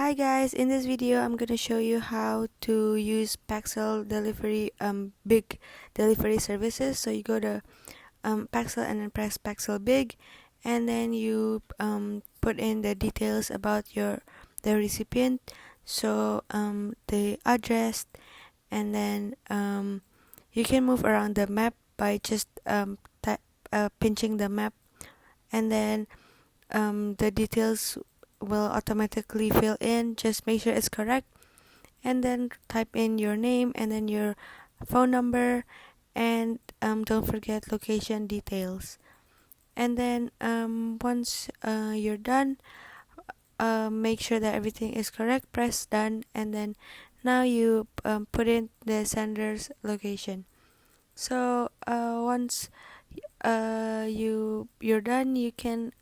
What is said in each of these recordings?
Hi guys, in this video I'm gonna show you how to use Paxel delivery big delivery services. So you go to Paxel and then press Paxel big, and then you put in the details about the recipient, so the address, and then you can move around the map by just pinching the map, and then the details will automatically fill in. Just make sure it's correct, and then type in your name and then your phone number, and don't forget location details. And then once you're done, make sure that everything is correct, press done, and then now you put in the sender's location. So once you're done, you can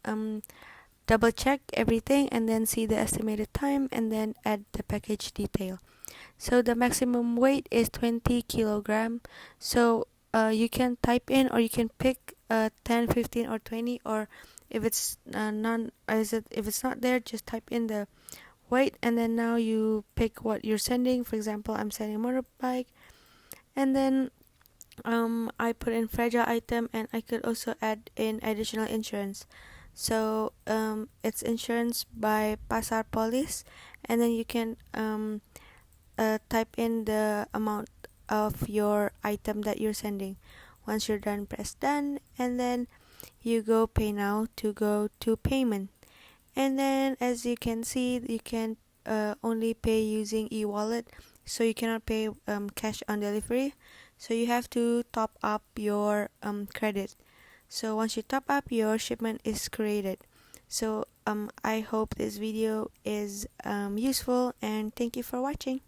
double check everything and then see the estimated time and then add the package detail. So the maximum weight is 20 kilogram. So you can type in, or you can pick 10, 15 or 20, or if it's if it's not there, just type in the weight, and then now you pick what you're sending. For example, I'm sending a motorbike, and then I put in fragile item, and I could also add in additional insurance. So it's insurance by Pasar Police, and then you can type in the amount of your item that you're sending. Once you're done, press done, and then you go pay now to go to payment. And then as you can see, you can only pay using e-wallet, so you cannot pay cash on delivery, so you have to top up your credit. So once you top up, your shipment is created. So I hope this video is useful, and thank you for watching.